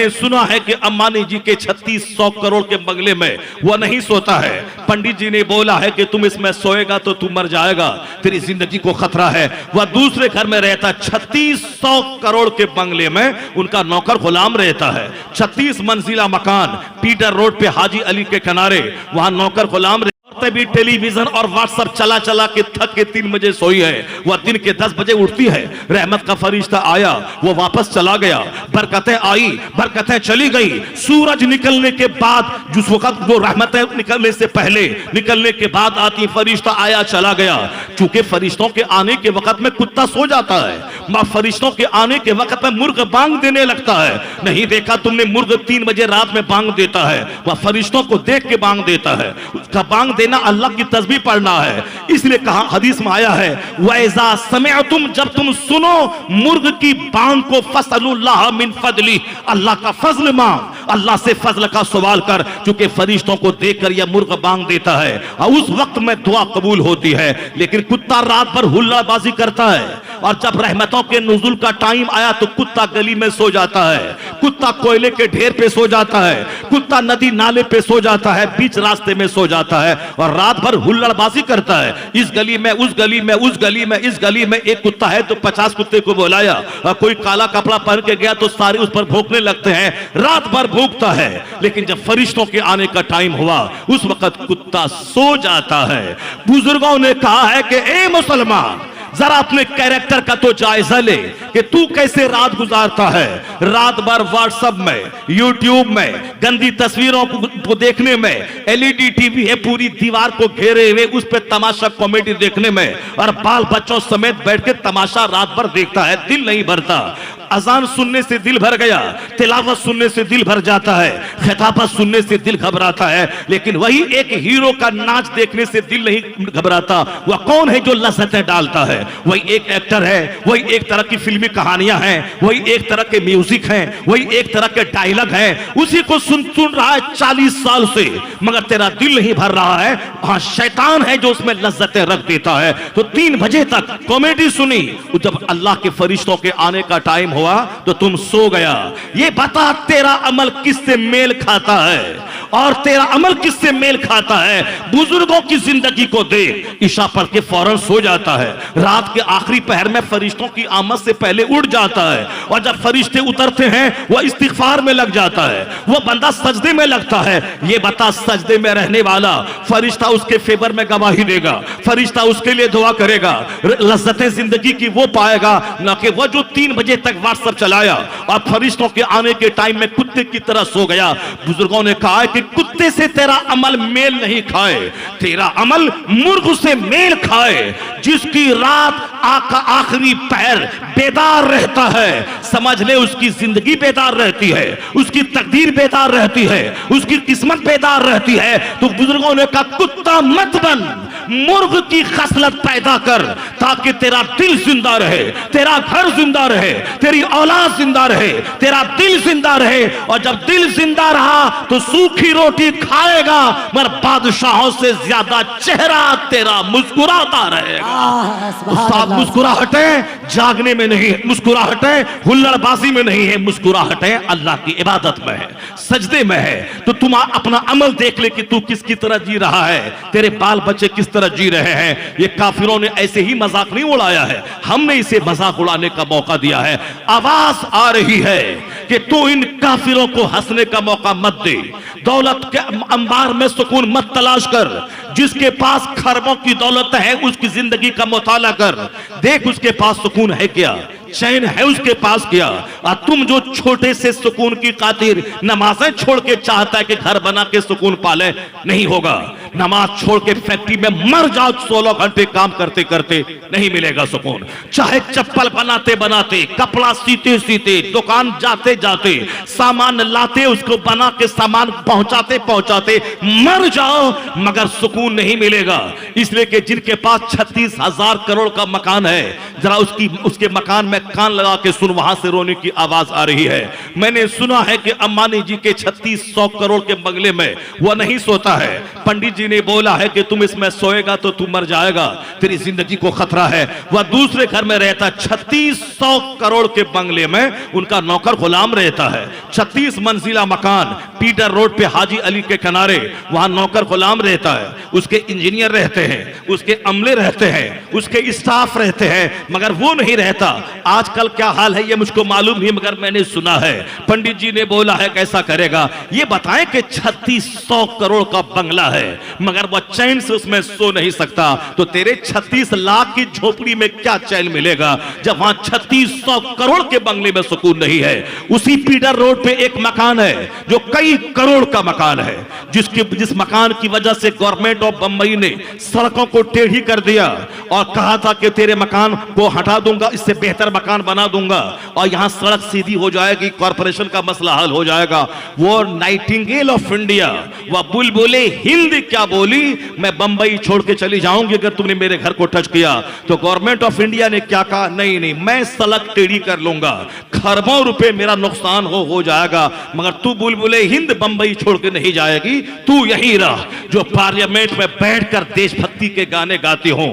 मैंने सुना है कि अंबानी जी के 3600 करोड़ के बंगले में वह नहीं सोता है। पंडित जी ने बोला है कि तुम इसमें सोएगा तो तू मर जाएगा, तेरी जिंदगी को खतरा है। वह दूसरे घर में रहता, 3600 करोड़ के बंगले में उनका नौकर गुलाम रहता है। 36 मंजिला मकान पीटर रोड पे हाजी अली के किनारे, वहां नौकर गुलाम भी टेलीविजन और व्हाट्सएप चला चला के थक के 3 बजे सोई है। वह दिन के 10 बजे उठती है। रहमत का फरिश्ता आया, वो वापस चला गया। बरकतें आई, बरकतें चली गई। सूरज निकलने के बाद, जिस वक्त वो रहमतें निकलने से पहले, निकलने के बाद आती, फरिश्ता आया चला गया। चूंकि फरिश्तों के आने के वक्त में कुत्ता सो जाता है, फरिश्तों के आने के वक्त में मुर्ग बांग देने लगता है। नहीं देखा तुमने, मुर्ग 3 बजे रात में बांग देता है, वह फरिश्तों को देख के बांग देता है। उसका बांग देना अल्लाह की तस्बीह पढ़ना है। इसलिए कहा, हदीस में आया है, वैज़ा समिअतुम, जब तुम सुनो मुर्ग की बांग को, फसलुल्लाह मिन फजली, अल्लाह का फजल मांग, अल्लाह से फजल का सवाल कर। चूंकि फरिश्तों को देखकर यह मुर्ग बांग देता है और उस वक्त में दुआ कबूल होती है। लेकिन कुत्ता रात भर हुल्लाबाजी करता है, और जब रहमतों के नुज़ुल का टाइम आया तो कुत्ता गली में सो जाता है, कुत्ता कोयले के ढेर पे सो जाता है, कुत्ता नदी नाले पे सो जाता है, बीच रास्ते में सो जाता है और रात भर हुल्लड़बाजी करता है। इस गली में, उस गली में, उस गली में, इस गली में एक कुत्ता है तो 50 कुत्ते को बुलाया, और कोई काला कपड़ा पहन के गया तो सारे उस पर भौंकने लगते हैं। रात भर भौंकता है। लेकिन जब फरिश्तों के आने का टाइम हुआ, उस वक्त कुत्ता सो जाता है। बुजुर्गों ने कहा है कि ए मुसलमान, जरा अपने कैरेक्टर का तो जायजा ले कि तू कैसे रात गुजारता है। रात भर व्हाट्सएप में, यूट्यूब में, गंदी तस्वीरों को देखने में, एलईडी टीवी है पूरी दीवार को घेरे हुए, उस पे तमाशा कॉमेडी देखने में, और बाल बच्चों समेत बैठ के तमाशा रात भर देखता है, दिल नहीं भरता। अजान सुनने से दिल भर गया, तिलावत सुनने से दिल भर जाता है, खिताबत सुनने से दिल घबराता है, लेकिन वही एक हीरो का नाच देखने से दिल नहीं घबराता। वह कौन है जो लज़्ज़तें डालता है? वही एक एक्टर है, वही एक तरह की फिल्मी कहानियां हैं, वही एक तरह के म्यूजिक हैं, वही एक तरह के डायलॉग हैं। उसी को सुन रहा है 40 साल से, मगर तेरा दिल नहीं भर रहा है। हाँ, शैतान है जो उसमें लज़्ज़तें रख देता है। तो 3 बजे तक कॉमेडी सुनी, जब अल्लाह के फरिश्तों के आने का टाइम हुआ तो तुम सो गया। ये बता, तेरा अमल किससे मेल खाता है और तेरा अमल किससे मेल खाता है? बुजुर्गों की जिंदगी को देख, ईशा पढ़ के फौरन सो जाता है, रात के आखिरी पहर में फरिश्तों की आमद से पहले उठ जाता है, और जब फरिश्ते उतरते हैं वह इस्तिगफार में लग जाता है, वह बंदा सजदे में लगता है। ये बता, सजदे में रहने वाला फरिश्ता उसके फेवर में गवाही देगा, फरिश्ता उसके लिए दुआ करेगा, लज्जतें जिंदगी की वो पाएगा, ना कि वह जो 3 बजे तक व्हाट्सएप चलाया और फरिश्तों के आने के टाइम में कुत्ते की तरह सो गया। बुजुर्गों ने कहा है कि कुत्ते से तेरा अमल मेल नहीं खाए, तेरा अमल मुर्ग से मेल खाए। जिसकी रात आखिरी पहर बेदार रहता है, समझ ले उसकी जिंदगी बेदार रहती है, उसकी तकदीर बेदार रहती है, उसकी किस्मत बेदार रहती है। तो बुजुर्गों ने कहा, कुत्ता मत बन, मुर्ग की खसलत पैदा कर, ताकि तेरा दिल जिंदा रहे, तेरा घर जिंदा रहे, तेरी औलाद जिंदा रहे, तेरा दिल जिंदा रहे। और जब दिल जिंदा रहा तो सूखी रोटी खाएगा, मगर बादशाहों से ज्यादा चेहरा तेरा मुस्कुराता रहेगा। साहब, मुस्कुराहटें जागने में नहीं है, मुस्कुराहटें हुल्लड़बाजी में नहीं है, मुस्कुराहटें अल्लाह की इबादत में है, सजदे में है। तो तुम अपना अमल देख ले कि तू किसकी तरह जी रहा है, तेरे बाल बच्चे किस तरह जी रहे हैं। ये काफिरों ने ऐसे ही मजाक नहीं उड़ाया है, हमने इसे मजाक उड़ाने का मौका दिया है। आवाज आ रही है कि तू इन काफिरों को हंसने का मौका मत दे, दौलत के अंबार में सुकून मत तलाश कर। जिसके पास खरबों की दौलत है उसकी जिंदगी का मुताला कर, देख उसके पास सुकून है क्या, चैन है उसके पास क्या। और तुम जो छोटे से सुकून की खातिर नमाजें छोड़ के चाहता है कि घर बना के सुकून पाले, नहीं होगा। नमाज छोड़ के फैक्ट्री में मर जाओ 16 घंटे काम करते करते, नहीं मिलेगा सुकून। चाहे चप्पल बनाते बनाते, कपड़ा सीते सीते, दुकान जाते जाते, सामान लाते, उसको बना के सामान पहुंचाते पहुंचाते मर जाओ, मगर सुकून नहीं मिलेगा। इसलिए कि जिनके पास 36,000 करोड़ का मकान है, जरा उसके मकान में कान लगा के सुन, वहां से रोने की आवाज आ रही है। मैंने सुना है कि अंबानी जी के 3600 करोड़ के बंगले में वह नहीं सोता है। पंडित जी ने बोला है कि तुम इसमें सोएगा तो तू मर जाएगा, तेरी जिंदगी को खतरा है। वह दूसरे घर में रहता, 3600 करोड़ के बंगले में उनका नौकर गुलाम रहता है। 36 मंजिला मकान पीटर रोड पे हाजी अली के किनारे, वहां नौकर गुलाम रहता है। उसके इंजीनियर रहते हैं, उसके अमले रहते हैं, उसके स्टाफ रहते हैं, मगर वो नहीं रहता। आजकल क्या हाल है ये मुझको मालूम नहीं, मगर मैंने सुना है पंडित जी ने बोला है कैसा करेगा। ये बताएं कि 3600 करोड़ का बंगला है, मगर वह चैन से उसमें सो नहीं सकता, तो तेरे 36 लाख की झोपड़ी में क्या चैन मिलेगा जब वहां 3600 करोड़ के बंगले में सुकून नहीं है। उसी पीटर रोड पे एक मकान है जो कई करोड़ का मकान है, जिस मकान की वजह से गवर्नमेंट ऑफ बंबई ने सड़कों को टेढ़ी कर दिया और कहा था कि तेरे मकान को हटा दूंगा, इससे बेहतर मकान बना दूंगा और यहां सड़क सीधी हो जाएगी, कॉर्पोरेशन का मसला हल हो जाएगा। वो नाइटिंगेल ऑफ इंडिया, वह बुलबुले हिंद क्या बोली, मैं बंबई छोड़ के चली जाऊंगी अगर तुमने मेरे घर को टच किया। तो गवर्नमेंट ऑफ इंडिया ने क्या कहा, नहीं नहीं मैं सड़क टेढ़ी कर लूंगा, खरबों रुपए मेरा नुकसान हो जाएगा, मगर तू बुलबुले हिंद बंबई छोड़ के नहीं जाएगी, तू यहीं रह। जो पार्लियामेंट में बैठकर देशभक्ति के गाने गाते हो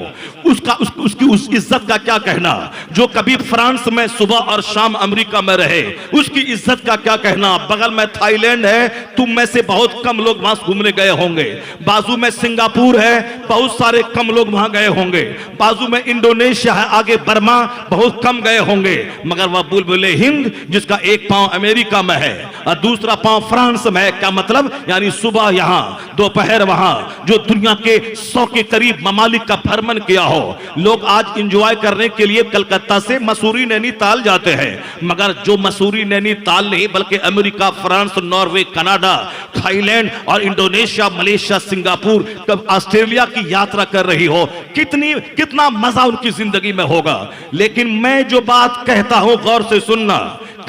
उसकी उस इज्जत का क्या कहना। जो कभी फ्रांस में सुबह और शाम अमेरिका में रहे उसकी इज्जत का क्या कहना। बगल में थाईलैंड है, तुम में से बहुत कम लोग वहां घूमने गए होंगे। बाजू में सिंगापुर है, बहुत सारे कम लोग वहां गए होंगे। बाजू में इंडोनेशिया है, आगे बर्मा, बहुत कम गए होंगे। मगर वह बुलबुले हिंद जिसका एक पांव अमेरिका में है और दूसरा पांव फ्रांस में है, क्या मतलब, यानी सुबह यहां दोपहर वहां, जो दुनिया के 100 के करीब ममालिक का भ्रमण किया हो। लोग आज इंजॉय करने के लिए कलकत्ता से मसूरी नैनीताल जाते हैं, मगर जो मसूरी नैनीताल नहीं बल्कि America, France, Norway, Canada, Thailand और इंडोनेशिया, मलेशिया, सिंगापुर, कब ऑस्ट्रेलिया की यात्रा कर रही हो, कितना मजा उनकी जिंदगी में होगा। लेकिन मैं जो बात कहता हूं गौर से सुनना,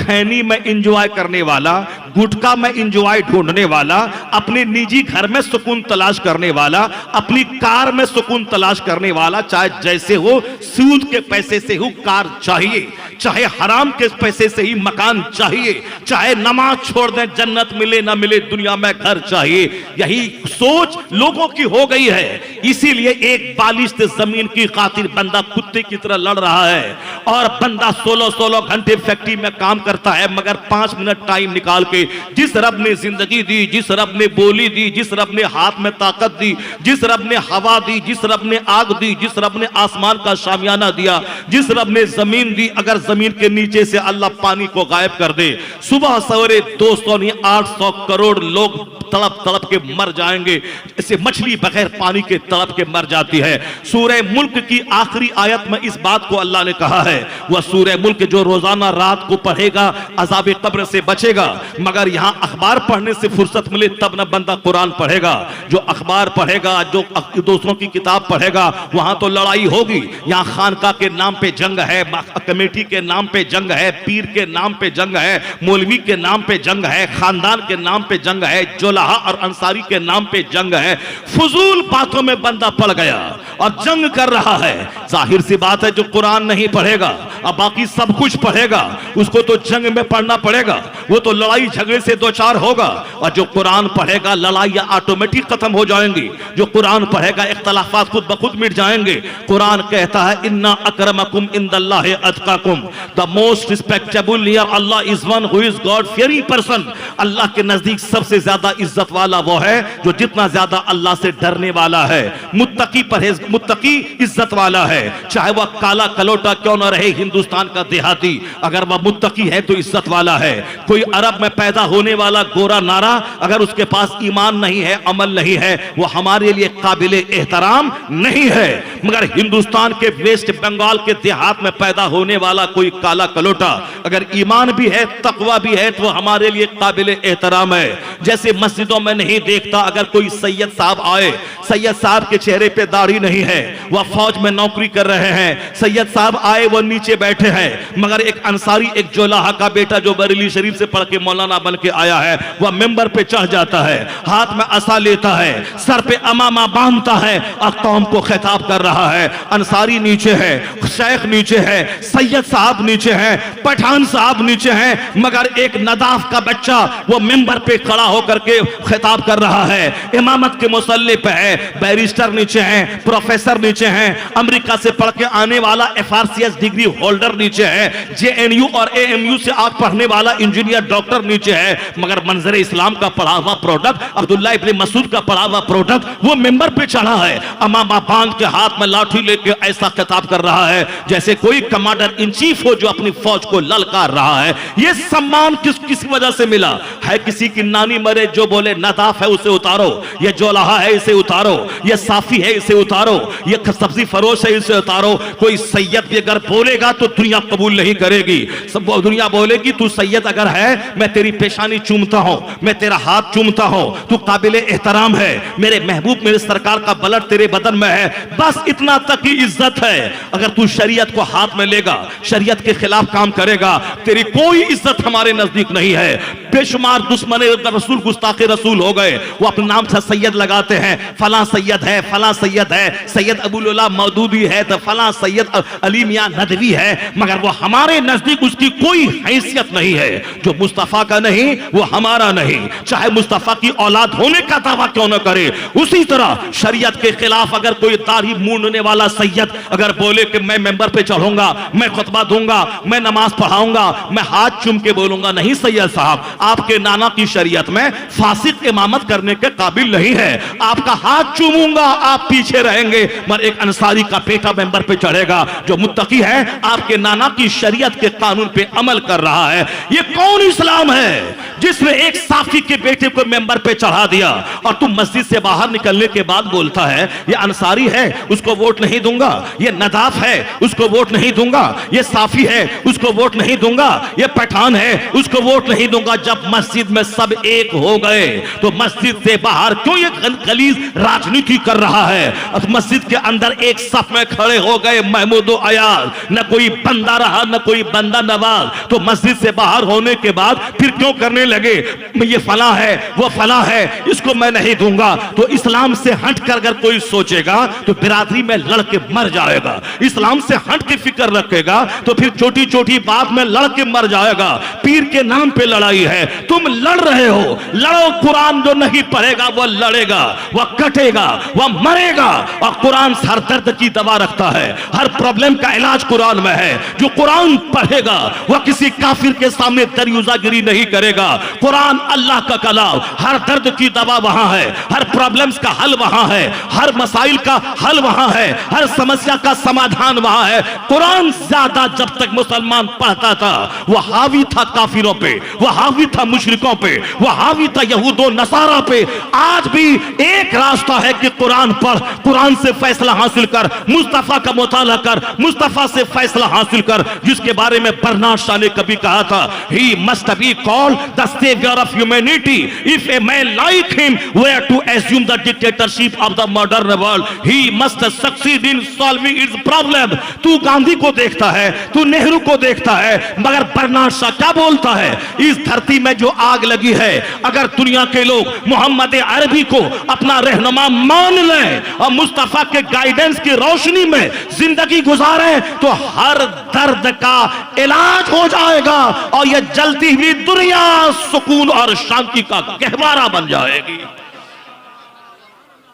खैनी में इंजॉय करने वाला, गुटखा में इंजॉय ढूंढने वाला, अपने निजी घर में सुकून तलाश करने वाला, अपनी कार में सुकून तलाश करने वाला, चाहे जैसे हो, सूद के पैसे से ही कार चाहिए, चाहे हराम के पैसे से ही मकान चाहिए, चाहे नमाज छोड़ दें जन्नत मिले ना मिले, दुनिया में घर चाहिए। यही सोच लोगों की हो गई है। इसीलिए एक बालिश्त जमीन की खातिर बंदा कुत्ते की तरह लड़ रहा है और बंदा 16-16 घंटे फैक्ट्री में काम करता है, मगर 5 मिनट टाइम निकाल के जिस रब ने जिंदगी दी, जिस रब ने बोली दी, जिस रब ने हाथ में ताकत दी, जिस रब ने हवा दी, जिस रब ने आग दी, जिस रब ने आसमान का शामियाना दिया, जिस रब ने जमीन दी, अगर जमीन के नीचे से अल्लाह पानी को गायब कर दे, सुबह सवेरे 200 नहीं 800 करोड़ लोग तड़प तड़प के मर जाएंगे, जैसे मछली बगैर पानी के तड़प के मर जाती है। सूरह मुल्क की आखिरी आयत में इस बात को अल्लाह ने कहा है। वह सूरह मुल्क जो रोजाना रात को पढ़ेगा अज़ाब कब्र से बचेगा, मगर यहां अखबार पढ़ने से फुर्सत मिले तब न बंदा कुरान पढ़ेगा। जो अखबार पढ़ेगा, जो दूसरों की किताब पढ़ेगा, वहां तो लड़ाई होगी। यहां खानका के नाम पे जंग है, कमेटी के नाम पे जंग है, पीर के नाम पे जंग है, मौलवी के नाम पे जंग है, खानदान के नाम पे जंग है, जोलाहा और अंसारी के नाम पे जंग है। फजूल बातों में बंदा पड़ गया और जंग कर रहा है। जाहिर सी बात है जो कुरान नहीं पढ़ेगा और बाकी सब कुछ पढ़ेगा उसको तो जंग में पढ़ना पड़ेगा, वो तो लड़ाई झगड़े से दो चार होगा। और जो कुरान पढ़ेगा लड़ाइयां ऑटोमेटिक खत्म हो जाएंगी। जो कुरान पढ़ेगा इख्तलाफात खुद ब खुद मिट जाएंगे। कुरान कहता है इन्ना अकरमकुम इंदल्लाहि अतकाकुम, the most respectable here Allah is one who is God fearing person. अल्लाह के नजदीक सबसे ज्यादा इज्जत वाला वो है जो जितना ज्यादा अल्लाह से डरने वाला है। मुत्तकी इज्जत वाला है, चाहे वह काला कलोटा क्यों ना रहे, हिंदुस्तान का देहाती, अगर वह मुत्तकी है तो इज्जत वाला है। कोई अरब में पैदा होने वाला गोरा नारा अगर उसके पास ईमान नहीं है, अमल नहीं है, वो हमारे लिए काबिल एहतराम नहीं है। मगर हिंदुस्तान के वेस्ट बंगाल के देहात में पैदा होने वाला कोई काला कलोटा अगर ईमान भी है, तकवा भी है, तो हमारे लिए काबिल एहतराम है। जैसे मस्जिदों में नहीं देखता अगर कोई सैयद साहब आए, सैयद साहब के चेहरे पे दाढ़ी नहीं है, वह फौज में नौकरी कर रहे हैं, सैयद साहब आए वो नीचे बैठे हैं, मगर एक अंसारी, एक जोलाहा का बेटा जो बरेली शरीफ से पढ़ के मौलाना बन के आया है, वह मेंबर पे चढ़ जाता है, हाथ में असा लेता है, सर पे अमामा बांधता है और कौम को खिताब कर रहा है। अंसारी नीचे है, शेख नीचे है, सैयद साहब नीचे है, पठान साहब नीचे है, मगर एक नदाफ का बच्चा वो मेंबर पे खड़ा होकर के खिताब कर रहा है, इमामत के मुसल्ले पे है, बैरिस्टर नीचे है, प्रोफेसर नीचे है, अमेरिका से पढ़ के आने वाला FRCS डिग्री होल्डर नीचे है, JNU और AMU से आग पढ़ने वाला इंजीनियर डॉक्टर नीचे है, मगर मंजर इस्लाम का पढ़ा हुआ प्रोडक्ट, अब्दुल्ला इब्न मसूद का पढ़ा हुआ प्रोडक्ट वो मेंबर पे चढ़ा है, अमामा बांध के हाथ में लाठी लेके ऐसा खिताब कर रहा है जैसे कोई कमांडर इन चीफ हो जो अपनी फौज को ललकार रहा है। ये सम्मान किस वजह से मिला है? किसी की नानी मरे जो बोले नदाफ है उसे उतारो, ये जोलाहा है इसे उतारो, ये साफी है इसे उतारो, ये सब्जी फरोश है इसे उतारो। कोई सैयद भी अगर बोलेगा तो दुनिया कबूल नहीं करेगी, सब दुनिया बोलेगी तू सैयद अगर है मैं तेरी पेशानी चूमता हूं, मैं तेरा हाथ चूमता हूं, तू काबिल एहतराम है, मेरे महबूब मेरे सरकार का ब्लड तेरे बदन में है, बस इतना तक ही इज्जत है। अगर तू शरीयत को हाथ में लेगा, शरीयत के खिलाफ काम करेगा, तेरी कोई इज्जत हमारे नजदीक नहीं है। बेशुमार दुश्मन रसूल गुस्ताखे रसूल हो गए, वो अपने नाम से सैयद लगाते हैं, फला सैयद है, फला सैयद है, सैयद अबुल मौदूदी है तो फला सैयद अली मियां नदवी है, मगर वो हमारे नजदीक उसकी कोई हैसियत नहीं है। जो मुस्तफा का नहीं वो हमारा नहीं, चाहे मुस्तफा की औलाद होने का दावा क्यों न करे। उसी तरह शरीयत के खिलाफ अगर कोई दाढ़ी मूंढने वाला सैयद अगर बोले कि मैं मेंबर पे चढ़ूंगा, मैं खुतबा दूंगा, मैं नमाज पढ़ाऊंगा, मैं हाथ चूम के बोलूंगा, नहीं सैयद साहब, आपके नाना की शरीयत में फासिक इमामत करने के काबिल नहीं है। आपका हाथ चूमूंगा, आप पीछे रहेंगे, मगर एक अंसारी का बेटा मेंबर पे चढ़ेगा जो मुत्तकी है, आपके नाना की शरीयत के कानून पे अमल कर रहा है। ये कौन इस्लाम है जिसमें एक साफी के बेटे को मेंबर पे चढ़ा दिया और तुम मस्जिद से बाहर निकलने के बाद बोलता है ये अंसारी है उसको वोट नहीं दूंगा, ये नदाफ है उसको वोट नहीं दूंगा, ये साफी है उसको वोट नहीं दूंगा, ये पठान है उसको वोट नहीं दूंगा। जब मस्जिद में सब एक हो गए तो मस्जिद से बाहर क्यों ये गलीज राजनीति कर रहा है? और मस्जिद के अंदर एक सफ में खड़े हो गए महमूद अयाज, न कोई बंदा रहा न कोई बंदा नवाज, तो मस्जिद से बाहर होने के बाद फिर क्यों करने लगे ये फला है वो फला है इसको मैं नहीं दूंगा। तो इस्लाम से हटकर अगर कोई सोचेगा तो बिरादरी में लड़ के मर जाएगा, इस्लाम से हट के फिक्र रखेगा तो फिर छोटी छोटी बात में लड़ के मर जाएगा। पीर के नाम पे लड़ाई है, तुम लड़ रहे हो, लड़ो। कुरान जो नहीं पढ़ेगा वह लड़ेगा, वह कटेगा, वह मरेगा। और कुरान हर दर्द की दवा रखता है, हर प्रॉब्लम का इलाज कुरान में है। जो कुरान पढ़ेगा वह किसी काफिर के सामने दरियुजागिरी नहीं करेगा। कुरान अल्लाह का कलाम, हर दर्द की दवा वहां है, हर प्रॉब्लम्स का हल वहां है, हर मसाइल का हल वहां है, हर समस्या का समाधान वहां है। कुरान ज्यादा जब तक मुसलमान पढ़ता था वह हावी था काफिरों पे, वह हावी था मुशरिकों पे, वह हावी था यहूदो नसारा पे। आज भी एक रास्ता है कि कुरान पढ़, कुरान से फैसला हासिल कर, मुस्तफा का मुताला कर, मुस्तफा से फैसला हासिल कर, जिसके बारे में बर्नार्ड शॉ ने कभी कहा था, he must be called the savior of humanity. If a man like him were to assume the dictatorship of the modern world, he must succeed in solving its problem. तू गांधी को देखता है, तू नेहरू को देखता है, मगर बर्नार्ड शॉ क्या बोलता है? इस धरती में जो आग लगी है, अगर दुनिया के लोग मोहम्मद अरबी को अपना रहनुमा मान लें और मुस्तफा के गाइडेंस की रोशनी में जिंदगी गुजारे तो हर दर्द का इलाज हो जाएगा और यह जलती हुई दुनिया सुकून और शांति का गहवारा बन जाएगी।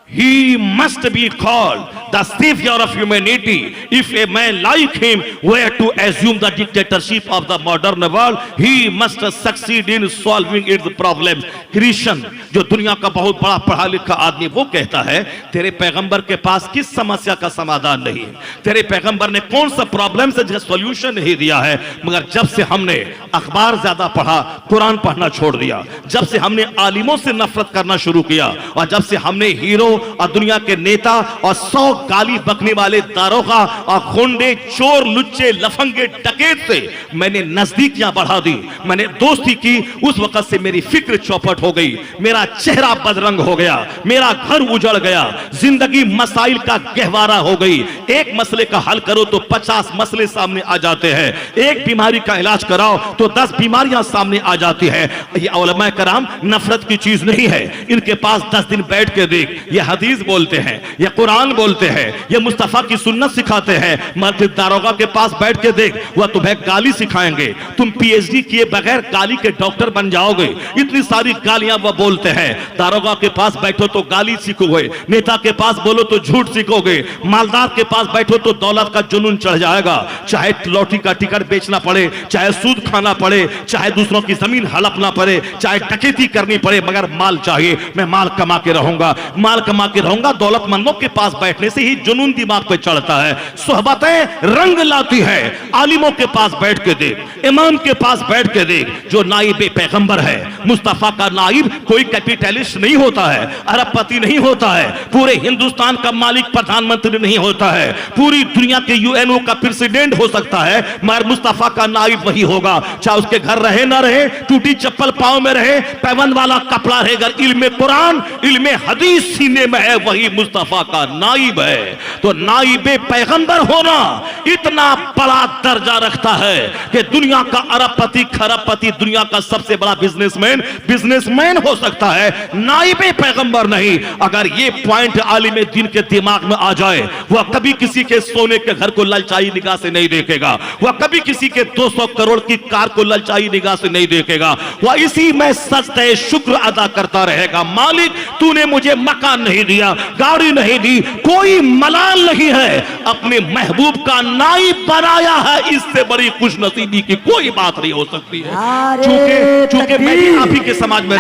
He must be called the savior of humanity. If a man like him were to assume the dictatorship of the modern world, he must succeed in solving its problems. Christian, जो दुनिया का बहुत बड़ा पढ़ा लिखा आदमी, वो कहता है तेरे पैगंबर के पास किस समस्या का समाधान नहीं है, तेरे पैगंबर ने कौन सा प्रॉब्लम से सॉल्यूशन नहीं दिया है। मगर जब से हमने अखबार ज्यादा पढ़ा, कुरान पढ़ना छोड़ दिया, जब से हमने आलिमों से नफरत करना शुरू किया और जब से हमने हीरो और दुनिया के नेता और 100 गाली बकने वाले दारोगा और गुंडे, चोर, लुच्चे, लफंगे, डकैत से मैंने नजदीकियां बढ़ा दी, मैंने दोस्ती की। उस वक्त से मेरी फिक्र चौपट हो गई, मेरा चेहरा बदरंग हो गया, मेरा घर उजड़ गया, जिंदगी मसाइल का गहवारा हो गई। एक मसले का हल करो तो 50 मसले सामने आ जाते हैं, एक बीमारी का इलाज कराओ तो 10 बीमारियां सामने आ जाती है। ये उलमा कराम नफरत की चीज नहीं है, इनके पास 10 दिन बैठ के देख, ये हदीस बोलते हैं, ये कुरान बोलते हैं, ये मुस्तफा की सुन्नत सिखाते हैं। मस्जिद दारोगा के पास बैठ के देख, वह तुम्हें गाली सिखाएंगे, तुम पीएचडी किए बगैर गाली के डॉक्टर बन जाओगे। इतनी सारी गालियां वह बोलते हैं। दारोगा के पास बैठो तो गाली सीखोगे, नेता के पास बोलो तो झूठ सीखोगे, मालदार के पास बैठो तो दौलत का जुनून चढ़ जाएगा। चाहे लॉटरी का टिकट बेचना पड़े, चाहे सूद खाना पड़े, चाहे दूसरों की जमीन हड़पना पड़े, चाहे डकैती करनी पड़े, मगर माल चाहिए। मैं माल कमा के रहूंगा, माल कमा के रहूंगा। दौलतमंदों के पास बैठने से ही जुनून दिमाग पे चढ़ता है, सोहबतें रंग लाती है। आलिमों के पास बैठ के देख, इमाम के पास बैठ के देख, जो नाइब पैगंबर है, मुस्तफा का नाइब कोई कैपिटलिस्ट नहीं होता है, अरबपति नहीं होता है, पूरे हिंदुस्तान का मालिक प्रधानमंत्री नहीं होता है, पूरी दुनिया के यूएनओ का प्रेसिडेंट हो सकता है, मगर मुस्तफा का नाइब वही होगा। चाहे उसके घर रहे ना रहे, टूटी चप्पल पांव में रहे, पैबंद वाला कपड़ा रहे, अगर इल्म कुरान इल्म हदीस सीने में है, वही मुस्तफा का नाइब है। तो नाइब पैगंबर होना इतना बड़ा दर्जा रखता है कि दुनिया का अरबपति, खरबपति, दुनिया का सबसे बड़ा बिजनेसमैन हो सकता है, नाइब पैगंबर नहीं। अगर ये पॉइंट आलिम दीन के दिमाग में आ जाए, वह कभी किसी के सोने के घर को ललचाई निगाह से नहीं देखेगा, वह कभी किसी के 200 करोड़ की कार को ललचाई निगाह से नहीं देखेगा, वह इसी में सजदे शुक्र अदा करता रहेगा। मालिक, तूने मुझे मकान नहीं दिया, गाड़ी नहीं दी, कोई मलाल नहीं है, अपने महबूब का नाइब बनाया है, इससे बड़ी खुशनसीबी की कोई बात नहीं हो सकती है। चूंकि मैं भी आप ही के समाज में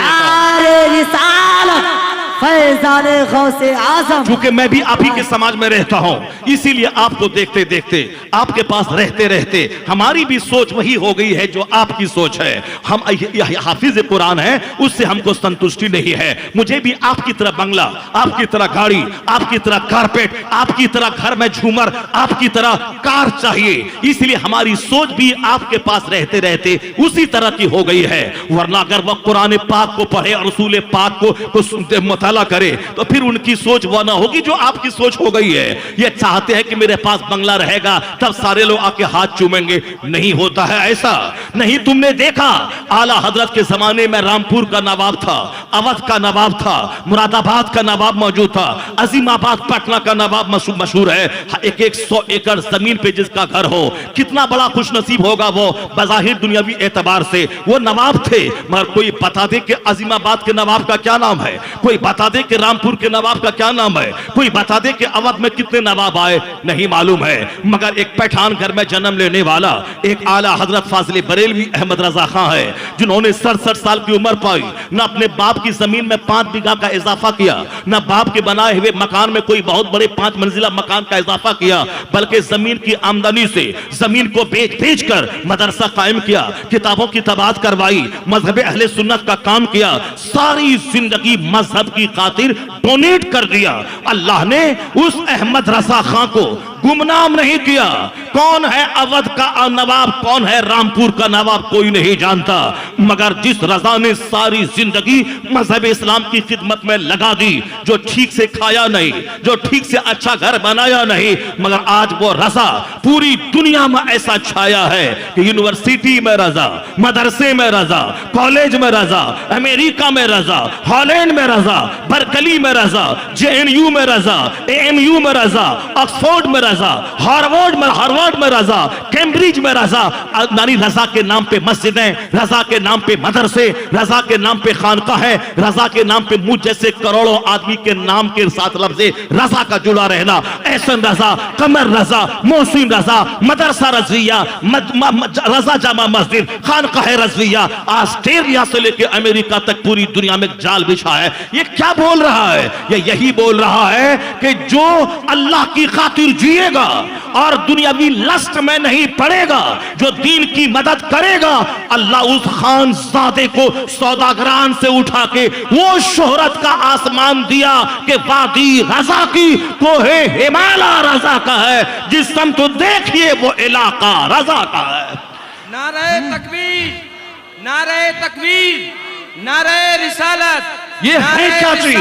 चूंकि मैं भी आप ही के समाज में रहता हूं, इसीलिए आपको देखते देखते, आपके पास रहते रहते हमारी भी सोच वही हो गई है जो आपकी सोच है। हम हाफिज कुरान है, उससे हमको संतुष्टि नहीं है। मुझे भी आपकी तरह बंगला, आपकी तरह गाड़ी, आपकी तरह कारपेट, आपकी तरह घर में झूमर, आपकी तरह कार चाहिए। इसलिए हमारी सोच भी आपके पास रहते रहते उसी तरह की हो गई है। वरना अगर वह कुरान पाक को पढ़े और रसूल पाक को मुताला करे तो फिर उनकी सोच वह ना होगी जो आपकी सोच हो गई है। ये चाहते हैं कि मेरे पास बंगला रहेगा तब सारे लोग आके हाथ चूमेंगे, नहीं होता है ऐसा। नहीं, तुमने देखा आला हजरत के जमाने में रामपुर का नवाब था, अवध का नवाब था, मुरादाबाद का नवाब मौजूद था, अजीमाबाद पटना का नवाब मशहूर है। एक 100 एकड़ जमीन पे जिसका घर हो, कितना बड़ा खुशनसीब होगा वो बजाहिर दुनियावी एतबार से। वो नवाब थे, मगर कोई बता दे कि अजीमाबाद के नवाब का क्या नाम है, कोई बता दे कि रामपुर के नवाब का क्या नाम है, कोई बता दे कि अवध में कितने नवाब आए, नहीं मालूम है। मगर एक पठान घर में जन्म लेने वाला एक आला हजरत फाजिल बरेलवी अहमद रजा खां है, जिन्होंने 67 साल की उम्र पाई, न अपने बाप की जमीन में 5 बीघा का इजाफा किया, न बाप के बनाए हुए मकान में कोई बहुत बड़े 5 मंजिला मकान का इजाफा किया, बल्कि जमीन की आमदनी से जमीन को बेच कर मदरसा कायम किया, किताबों की तबाद करवाई, मजहब अहले सुन्नत का काम किया, सारी जिंदगी मजहब की खातिर डोनेट कर दिया। अल्लाह ने उस अहमद रजा खां को गुमनाम नहीं किया। कौन है अवध का नवाब, कौन है रामपुर का नवाब, कोई नहीं जानता। मगर जिस रजा ने सारी जिंदगी मजहब इस्लाम की खिदमत में लगा दी, जो ठीक से खाया नहीं, जो ठीक से अच्छा घर बनाया नहीं, मगर आज वो रजा पूरी दुनिया में ऐसा छाया है कि यूनिवर्सिटी में रजा, मदरसे में रजा, कॉलेज में रजा, अमेरिका में रजा, हॉलैंड में रजा, बर्कली में रजा, जेएनयू में रजा, एएमयू में रजा, ऑक्सफोर्ड में रजा, हार्वर्ड में रजा, कैम्ब्रिज में रजा। यानी रजा के नाम पे मस्जिदें, रजा के नाम पे मदरसे, रजा के नाम पे खानकाहें, रजा के नाम पे मुझ जैसे करोड़ों आदमी के नाम के साथ लफ्ज़े रजा का जुड़ा रहना। एहसन रजा, कमर रजा, मोहसिन रजा, मदरसा रजविया, रजा जामा मस्जिद, खानकाह रजविया, ऑस्ट्रेलिया से लेकर अमेरिका तक पूरी दुनिया में जाल बिछा है। ये क्या बोल रहा है? ये यही बोल रहा है कि जो अल्लाह की खातिर जिए पिएगा और दुनियावी लस्ट में नहीं पड़ेगा, जो दीन की मदद करेगा, अल्लाह उस खानजादे को सौदागरान से उठा के वो शोहरत का आसमान दिया कि वादी रजा की कोहे हिमाला रजा का है, जिस सम तो देखिए वो इलाका रजा का है। नारे तकबीर, नारे तकबीर, नारे रिसालत, ये है क्या चीज?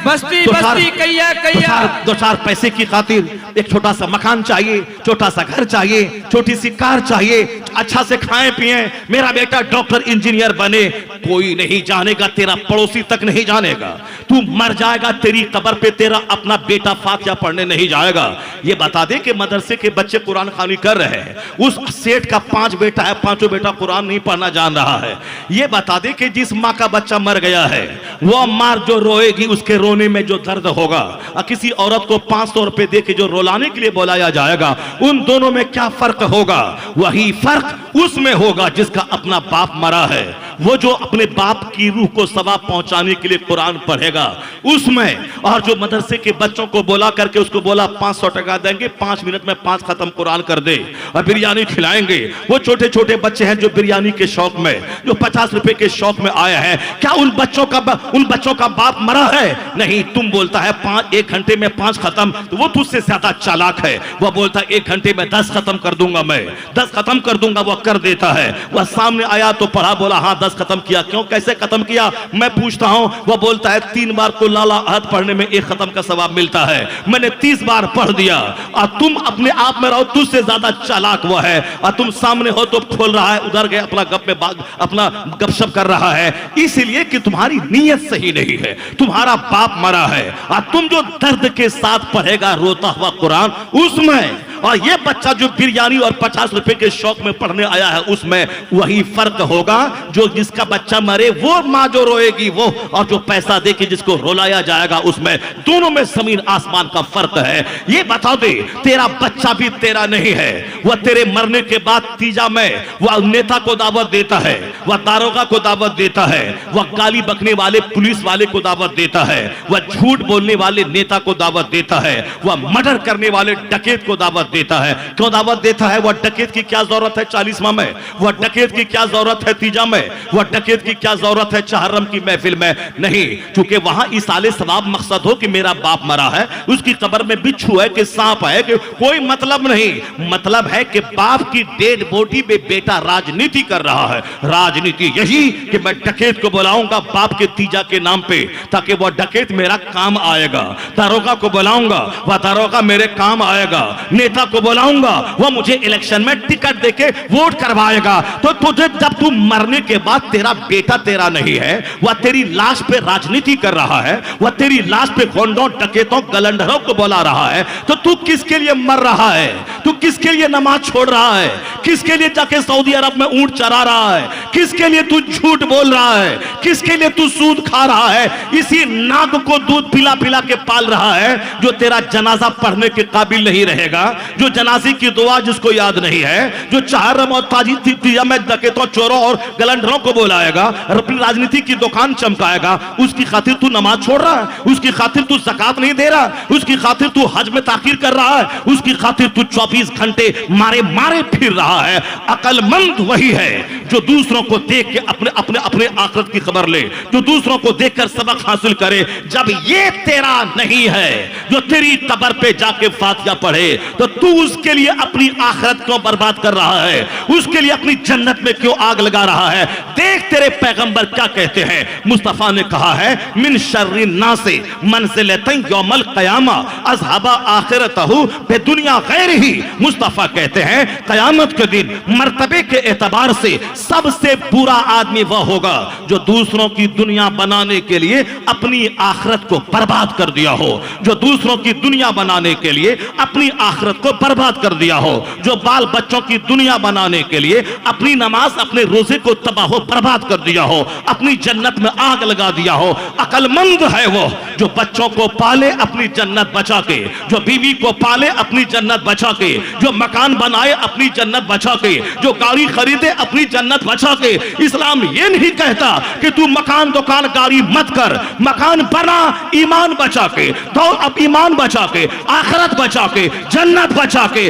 बस्ती बस्ती कैया कैया। दो चार पैसे की खातिर एक छोटा सा मकान चाहिए, छोटा सा घर चाहिए, छोटी सी कार चाहिए, अच्छा से खाएं पिए, मेरा बेटा डॉक्टर इंजीनियर बने, कोई नहीं जानेगा, तेरा पड़ोसी तक नहीं जानेगा। तू मर जाएगा, तेरी कब्र पे तेरा अपना बेटा फातिहा पढ़ने नहीं जाएगा। ये बता दे कि मदरसे के बच्चे कुरान खानी कर रहे हैं, उस सेठ का 5 बेटा है, 5 बेटा कुरान नहीं पढ़ना जान रहा है। ये बता दे कि जिस माँ का बच्चा मर गया है, वो माँ जो रोएगी, उसके रोने में जो दर्द होगा, और किसी औरत को 500 रुपए दे के जो रुलाने के लिए बुलाया जाएगा, उन दोनों में क्या फर्क होगा? वही फर्क उसमें होगा जिसका अपना बाप मरा है, वो जो अपने बाप की रूह को सवाब पहुंचाने के लिए कुरान पढ़ेगा उसमें। और जो मदरसे के बच्चों को बोला करके उसको बोला 500 टका देंगे, 5 मिनट में 5 खत्म कुरान कर दे और बिरयानी खिलाएंगे, वो छोटे छोटे बच्चे हैं जो बिरयानी के शौक में, जो 50 रुपए के शौक में आए हैं, क्या उन बच्चों का बाप मरा है? नहीं। तुम बोलता है 1 घंटे में 5 खत्म, तो वो तुझसे ज्यादा चालाक है, वो बोलता है 1 घंटे में 10 खत्म कर दूंगा, मैं 10 खत्म कर दूंगा, वो कर देता है। वह सामने आया तो पढ़ा, बोला हाँ 10 खत्म किया। क्यों, कैसे खत्म किया? मैं पूछता हूं, वो बोलता है 3 बार को लाला अहद पढ़ने में 1 खत्म का सवाब मिलता है, मैंने 30 बार पढ़ दिया। और तुम अपने आप में रहो, तुझसे ज्यादा चालाक वो है, और तुम सामने हो तो खोल रहा है, उधर गए अपना गप में अपना गपशप कर रहा है, इसलिए कि तुम्हारी नीयत सही नहीं है, तुम्हारा बाप मरा है, और तुम जो दर्द के साथ पढ़ेगा रोता हुआ कुरान उसमें, और ये बच्चा जो बिरयानी और 50 रुपए के शौक में पढ़ने आया है उसमें, वही फर्क होगा। जो जिसका बच्चा मरे वो माँ जो रोएगी वो, और जो पैसा दे के जिसको रुलाया जाएगा उसमें, दोनों में जमीन आसमान का फर्क है। ये बता दे, तेरा बच्चा भी तेरा नहीं है, वह तेरे मरने के बाद तीजा में वह नेता को दावत देता है, वह दारोगा को दावत देता है, वह गाली बकने वाले पुलिस वाले को दावत देता है, वह झूठ बोलने वाले नेता को दावत देता है, वह मर्डर करने वाले डकैत को दावत देता है। क्यों दावत देता है? वह डकैत की क्या जरूरत है 40वां में? वह डकैत की क्या जरूरत है तीजा में? वह डकैत की क्या जरूरत है चहर्रम की महफिल में? नहीं, क्योंकि वहां इसाले सवाब मकसद हो कि मेरा बाप मरा है, उसकी कब्र में बिच्छू है कि सांप है, कि कोई मतलब नहीं। मतलब है कि बाप की डेड बॉडी में बेटा राजनीति कर रहा है। राजनीति यही कि मैं डकैत को बुलाऊंगा बाप के तीजा के नाम पे, ताकि वह डकैत मेरा काम आएगा। दारोगा को बुलाऊंगा, वह दारोगा मेरे काम आएगा। नेता को बुलाऊंगा, वह मुझे इलेक्शन में टिकट देके वोट करवाएगा। तो तुझे जब तू मरने के बाद तेरा बेटा तेरा नहीं है, वह तेरी लाश पे राजनीति कर रहा है, वह तेरी लाश पे गोंडों डकैतों गलंडरों को बुला रहा है, तो तू किसके लिए मर रहा है? तू किसके लिए नमाज छोड़ रहा है? किसके लिए जाके सऊदी अरब में ऊंट चरा रहा है? किसके लिए तू झूठ बोल रहा है? किसके लिए तू सूद खा रहा है? इसी नाग को दूध पिला पिला के पाल रहा है, जो तेरा जनाजा पढ़ने के काबिल नहीं रहेगा, जो जनाजे की दुआ जिसको याद नहीं है, जो चहर्रम और तीजा में डकैतों चोरों और गलंडरों को बुलाएगा, अपनी राजनीति की दुकान चमकाएगा, उसकी खातिर तू नमाज छोड़ रहा है, उसकी खातिर तू ज़कात नहीं दे रहा, उसकी खातिर तू हज में ताखीर कर रहा है, उसकी खातिर तू 24 घंटे मारे मारे फिर रहा है। अकलमंद वही है जो दूसरों को देख के अपने अपने अपने आखिरत की खबर ले, जो दूसरों को देखकर सबक हासिल करे। जब ये तेरा नहीं है, जो तेरी कब्र पे जाके फातिहा पढ़े, तो तू उसके लिए अपनी आखिरत क्यों बर्बाद कर रहा है? उसके लिए अपनी जन्नत में क्यों आग लगा रहा है? देख तेरे पैगंबर क्या कहते हैं। मुस्तफा ने कहा है, मिन शर्रि नासे मंजिलतन यौमल क़यामा अज़हबा आखिरतहु बेदुनिया गैरिही। मुस्तफा कहते हैं क़यामत के दिन मर्तबे के एतबार से सबसे बुरा आदमी वह होगा जो दूसरों की दुनिया बनाने के लिए अपनी आखिरत को बर्बाद कर दिया हो, जो दूसरों की दुनिया बनाने के लिए अपनी आखिरत को बर्बाद कर दिया हो, जो बाल बच्चों की दुनिया बनाने के लिए अपनी नमाज अपने रोजे को तबाह बर्बाद कर दिया हो, अपनी जन्नत में आग लगा दिया हो। अकलमंद है वो जो बच्चों को पाले अपनी जन्नत बचा के, जो बीवी को पाले अपनी जन्नत बचा के, जो मकान बनाए अपनी जन्नत बचा के, जो गाड़ी खरीदे अपनी जन्नत बचा के। इस्लाम ये नहीं कहता कि तू मकान दुकान गाड़ी मत कर, मकान बना ईमान बचा के, तो अब ईमान बचा के, आखिरत बचा के, जन्नत बचा के।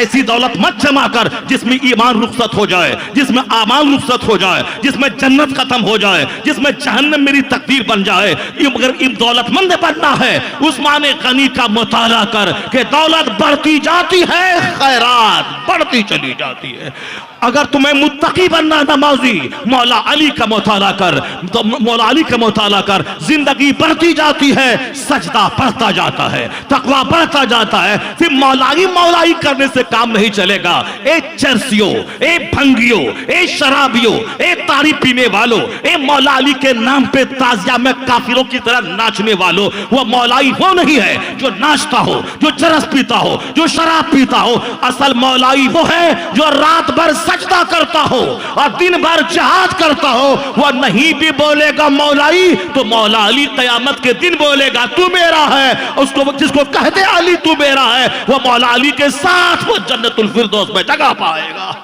ऐसी दौलत मत जमा कर जिसमें ईमान रुखसत हो जाए, जिसमें आमाल रुखसत हो जाए, जिसमें जन्नत खत्म हो जाए, जिसमें जहन्नम मेरी तकदीर बन जाए। अगर दौलतमंद बनना है, उस्मान गनी का मुताला कर कि दौलत बढ़ती जाती है, खैरात बढ़ती चली जाती है। अगर तुम्हें मुत्तकी बनना, नमाजी मौला अली का मुताला कर, तो मौला अली का मुताला कर, जिंदगी बढ़ती जाती है, सजदा बढ़ता जाता है, तकवा बढ़ता जाता है। फिर मौलाई करने से काम नहीं चलेगा। ए चर्सियों, ए भंगियों, ए शराबियों, ए तारी पीने वालों, ए मौला अली के नाम पे ताजिया में काफिरों की तरह नाचने वालों, वो मौलाई वो नहीं है जो नाचता हो, जो चरस पीता हो, जो शराब पीता हो। असल मौलाई वो है जो रात भर सजदा करता हो और दिन भर जिहाद करता हो। वह नहीं भी बोलेगा मौलाई तो मौला अली कयामत के दिन बोलेगा तू मेरा है। उसको जिसको कहते अली तू मेरा है, वह मौला अली के साथ वो जन्नतुल फिरदौस में जगह पाएगा।